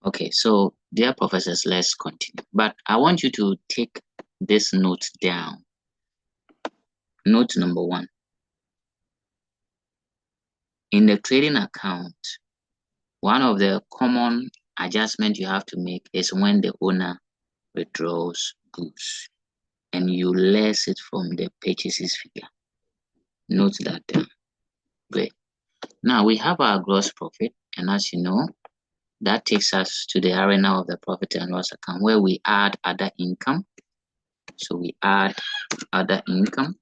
Okay, so dear professors, let's continue. But I want you to take this note down. Note number 1. In the trading account, one of the common adjustments you have to make is when the owner withdraws goods and you less it from the purchases figure. Note that down. Great. Now we have our gross profit, and as you know, that takes us to the arena of the profit and loss account where we add other income. So we add other income.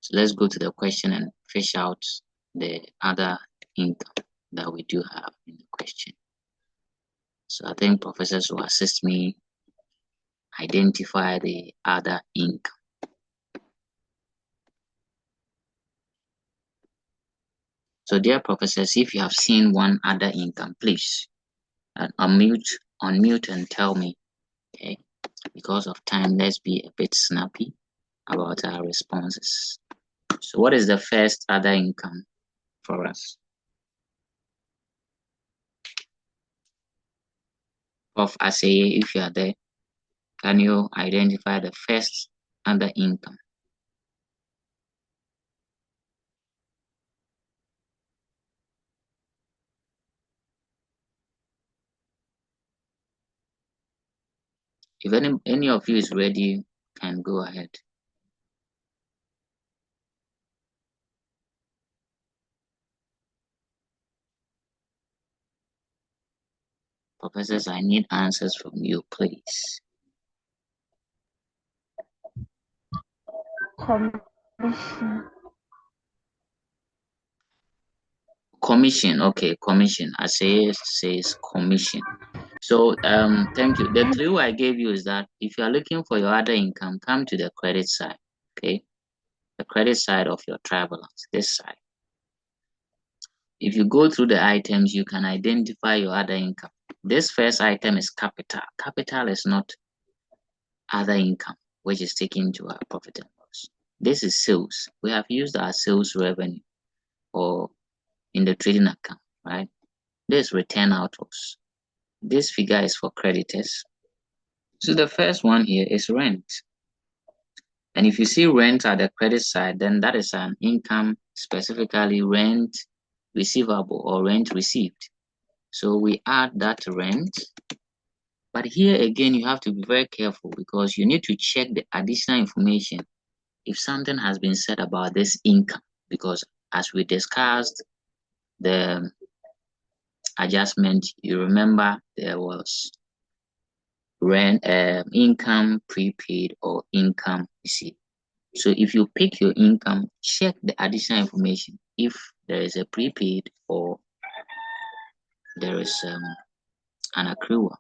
So let's go to the question and fish out the other income that we do have in the question. So I think professors will assist me identify the other income. So dear professors, if you have seen one other income, please unmute and tell me. Okay, because of time, let's be a bit snappy about our responses. So what is the first other income for us? Prof. Aseye, if you are there, can you identify the first other income? If any of you is ready, can go ahead. Professors, I need answers from you, please. Commission. Okay, commission. Aseye says commission. So thank you. The clue I gave you is that if you are looking for your other income, come to the credit side. Okay, the credit side of your trial balance, this side. If you go through the items, you can identify your other income. This first item is capital. Capital is not other income, which is taken to our profit and loss. This is sales. We have used our sales revenue or in the trading account, right? This return outwards. This figure is for creditors. So the first one here is rent. And if you see rent at the credit side, then that is an income, specifically rent receivable or rent received. So we add that rent. But here again, you have to be very careful because you need to check the additional information if something has been said about this income. Because as we discussed the adjustment, you remember there was rent, income prepaid or income received. So if you pick your income, check the additional information if there is a prepaid or there is an accrual.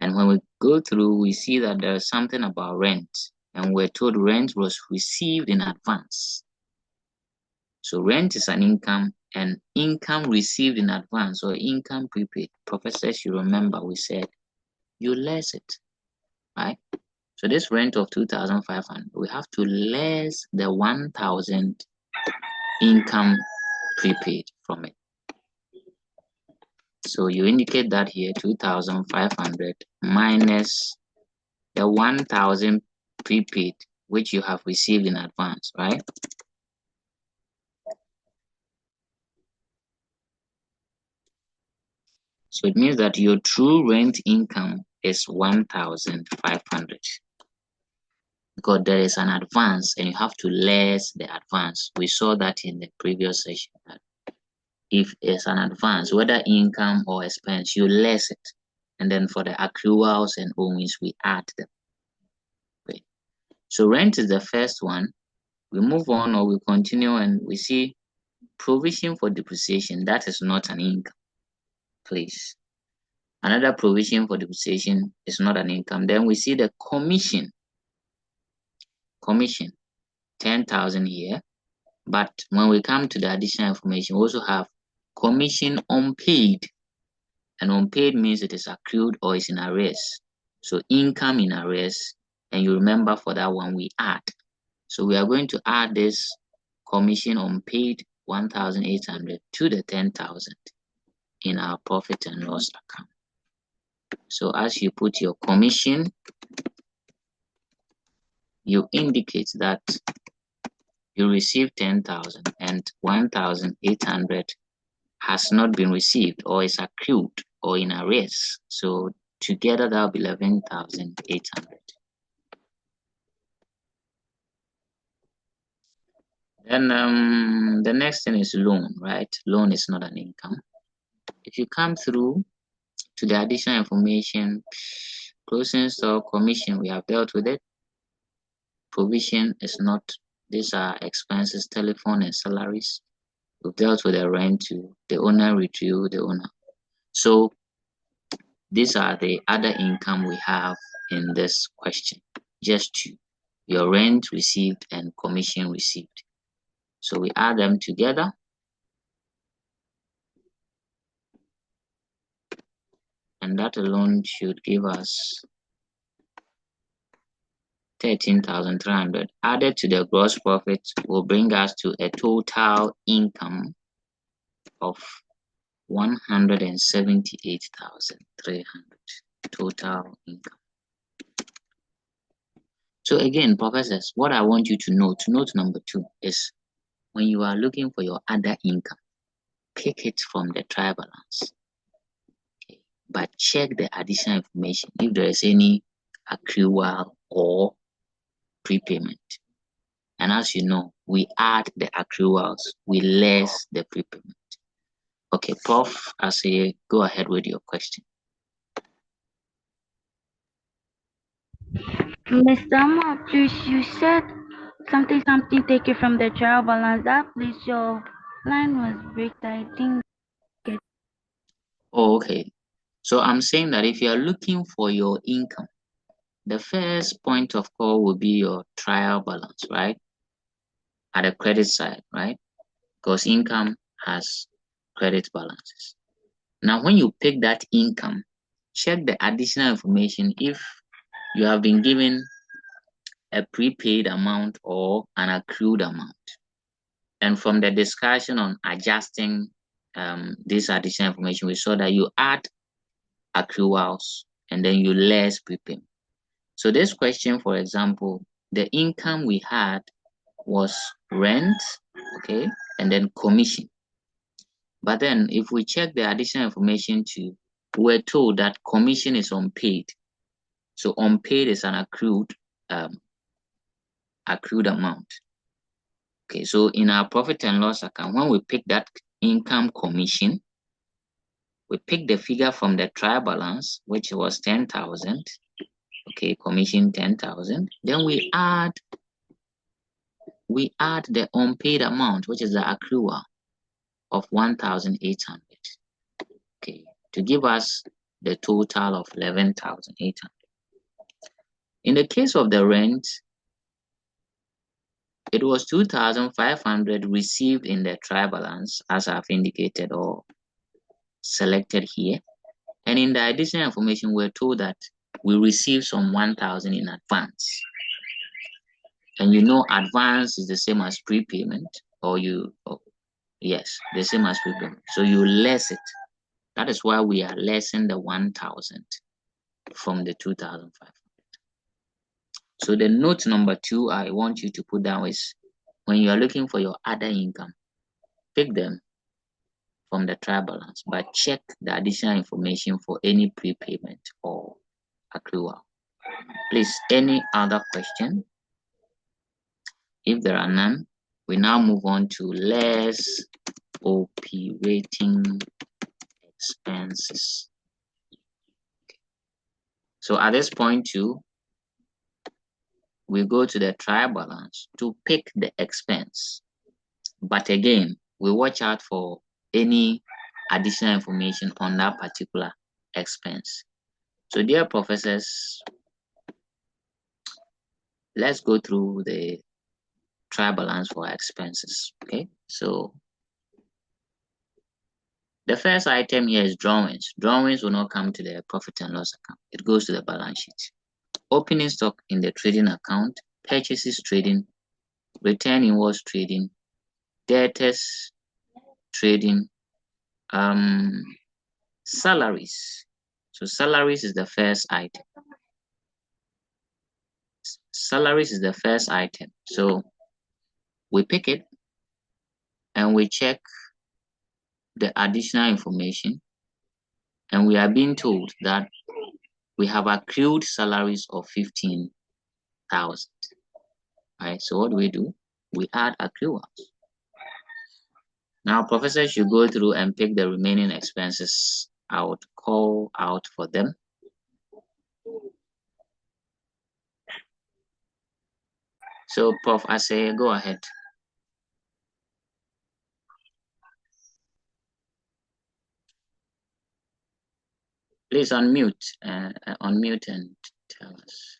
And when we go through, we see that there's something about rent, and we're told rent was received in advance. So rent is an income, and income received in advance or income prepaid. Professors, you remember we said you less it, right? So this rent of 2,500, we have to less the 1,000 income prepaid from it. So you indicate that here 2,500 minus the 1,000 prepaid, which you have received in advance, right? So it means that your true rent income is 1,500 because there is an advance and you have to less the advance. We saw that in the previous session. That if it's an advance, whether income or expense, you less it. And then for the accruals and owings, we add them. Okay. So rent is the first one. We move on or we continue and we see provision for depreciation. That is not an income, please. Another provision for depreciation is not an income. Then we see the commission. Commission, 10,000 here. But when we come to the additional information, we also have commission unpaid. And unpaid means it is accrued or is in arrears. So income in arrears. And you remember for that one, we add. So we are going to add this commission unpaid 1,800 to the 10,000 in our profit and loss account. So as you put your commission, you indicate that you received 10,000 and 1,800 has not been received or is accrued or in arrears. So together that will be 11,800. Then the next thing is loan, right? Loan is not an income. If you come through to the additional information, closing stock, commission, we have dealt with it. Provision is not, these are expenses, telephone and salaries. We've dealt with the rent to the owner, retrieve the owner. So these are the other income we have in this question. Just two, your rent received and commission received. So we add them together. And that alone should give us 13,300 added to the gross profit will bring us to a total income of 178,300 total income. So again, professors, what I want you to note number 2 is when you are looking for your other income, pick it from the trial balance. Okay. But check the additional information if there is any accrual or prepayment. And as you know, we add the accruals, we less the prepayment. Okay, Prof, I say go ahead with your question. Mr. Mo, please, you said something take it from the trial balance. That please, your line was break. I think. Oh, okay. So I'm saying that if you are looking for your income, the first point of call will be your trial balance, right? At the credit side, right? Because income has credit balances. Now, when you pick that income, check the additional information if you have been given a prepaid amount or an accrued amount. And from the discussion on adjusting this additional information, we saw that you add accruals and then you less prepayment. So this question, for example, the income we had was rent, okay, and then commission. But then if we check the additional information too, we're told that commission is unpaid. So unpaid is an accrued amount. Okay, so in our profit and loss account, when we pick that income commission, we pick the figure from the trial balance, which was 10,000. Okay, commission 10,000. Then we add the unpaid amount, which is the accrual of 1,800. Okay, to give us the total of 11,800. In the case of the rent, it was 2,500 received in the trial balance, as I've indicated or selected here. And in the additional information, we're told that we received some 1,000 in advance. And you know, advance is the same as prepayment, yes, the same as prepayment. So you less it. That is why we are lessing the 1,000 from the 2,500. So the note number 2 I want you to put down is when you are looking for your other income, pick them from the trial balance, but check the additional information for any prepayment or accrual. Please, any other question? If there are none, we now move on to less operating expenses. So at this point too, we go to the trial balance to pick the expense. But again, we watch out for any additional information on that particular expense. So dear professors, let's go through the trial balance for expenses. Okay, so the first item here is drawings. Drawings will not come to the profit and loss account. It goes to the balance sheet. Opening stock in the trading account, purchases trading, return inwards trading, debtors trading, Salaries. So salaries is the first item. Salaries is the first item. So we pick it and we check the additional information, and we are being told that we have accrued salaries of 15,000. Right? So what do? We add accruals. Now, professor should go through and pick the remaining expenses. I would call out for them. So, Prof, I say go ahead. Please unmute and tell us.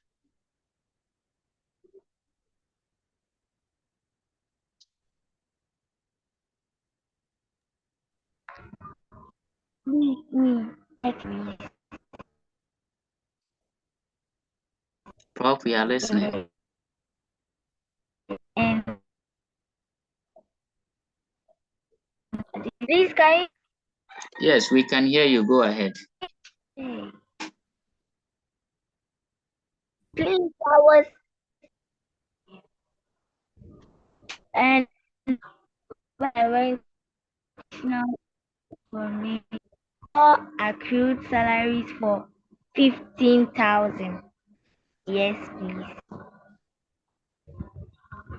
Me. Prof, we are listening. And this guy. Yes, we can hear you. Go ahead. Please, I was and I went now for me. All accrued salaries for 15,000. Yes, please.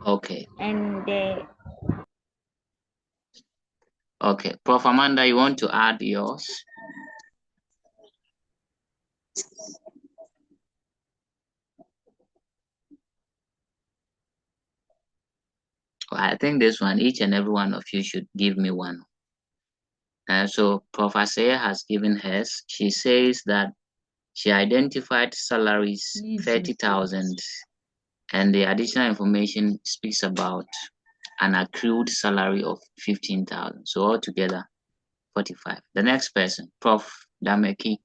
Okay. And Okay. Prof Amanda, you want to add yours? I think this one, each and every one of you should give me one. So Professor has given hers. She says that she identified salaries 30,000, and the additional information speaks about an accrued salary of 15,000. So altogether, 45. The next person, Prof. Dameki.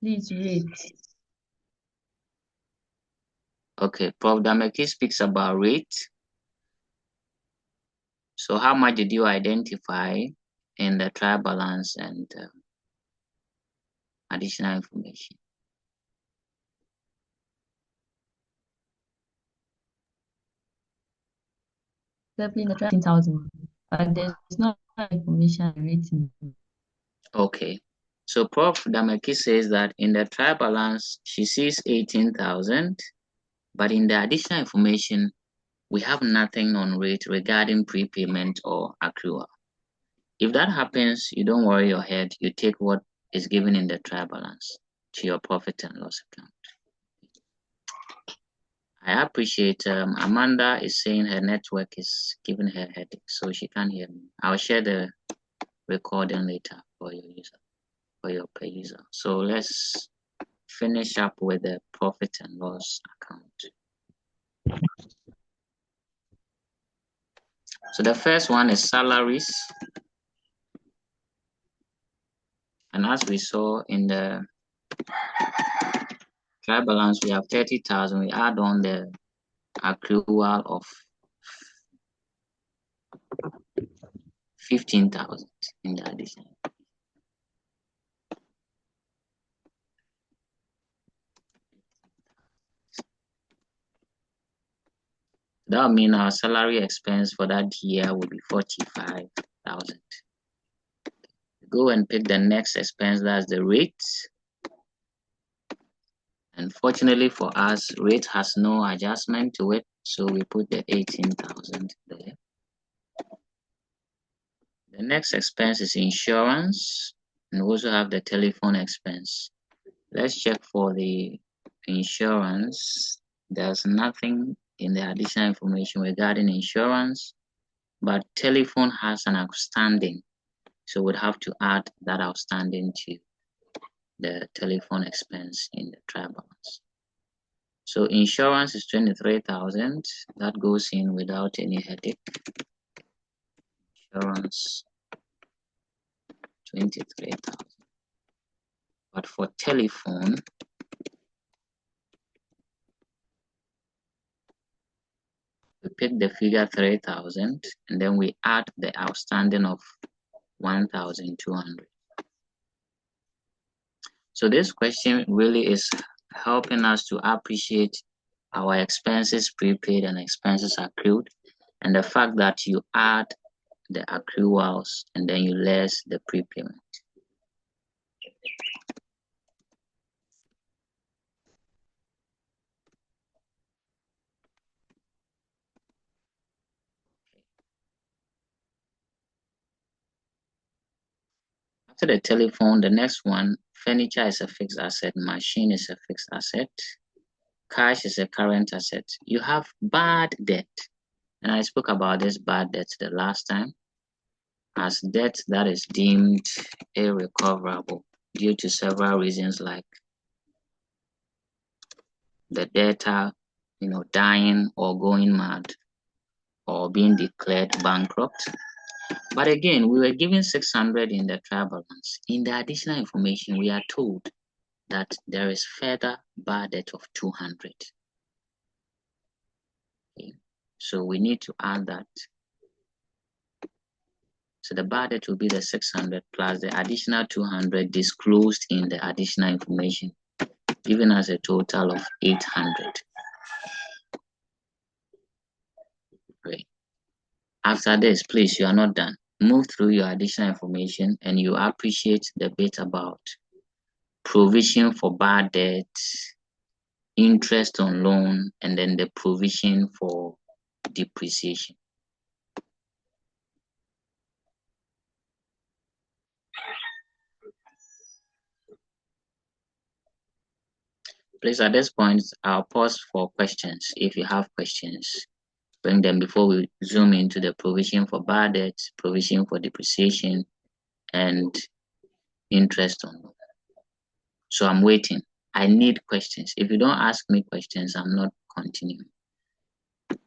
Please rate. Okay, Prof. Dameki speaks about rate. So how much did you identify in the trial balance and additional information? Definitely the 15,000, but there's no information written. Okay. So Prof. Dameki says that in the trial balance, she sees 18,000, but in the additional information, we have nothing on rate regarding prepayment or accrual. If that happens, you don't worry your head. You take what is given in the trial balance to your profit and loss account. I appreciate Amanda is saying her network is giving her headache, so she can't hear me. I'll share the recording later for your user, for your per user. So let's finish up with the profit and loss account. So the first one is salaries. And as we saw in the trial balance, we have 30,000. We add on the accrual of 15,000 in the addition. That would mean our salary expense for that year will be 45,000. Go and pick the next expense, that's the rate. Unfortunately for us, rate has no adjustment to it, so we put the 18,000 there. The next expense is insurance, and we also have the telephone expense. Let's check for the insurance. There's nothing in the additional information regarding insurance, but telephone has an outstanding, so we'd have to add that outstanding to the telephone expense in the trial balance. So insurance is 23,000. That goes in without any headache. Insurance 23,000. But for telephone, we pick the figure 3,000 and then we add the outstanding of 1,200. So this question really is helping us to appreciate our expenses prepaid and expenses accrued, and the fact that you add the accruals and then you less the prepayment. After the telephone, the next one, furniture is a fixed asset, machine is a fixed asset, cash is a current asset. You have bad debt, and I spoke about this bad debt the last time as debt that is deemed irrecoverable due to several reasons, like the debtor, dying or going mad or being declared bankrupt. But again, we were given 600 in the trial balance. In the additional information, we are told that there is further bad debt of 200. Okay. So we need to add that. So the bad debt will be the 600 plus the additional 200 disclosed in the additional information, giving us a total of 800. Great. After this, please, you are not done. Move through your additional information and you appreciate the bit about provision for bad debt, interest on loan, and then the provision for depreciation. Please, at this point, I'll pause for questions. If you have questions, bring them before we zoom into the provision for bad debt, provision for depreciation, and interest on loan. So I'm waiting. I need questions. If you don't ask me questions, I'm not continuing.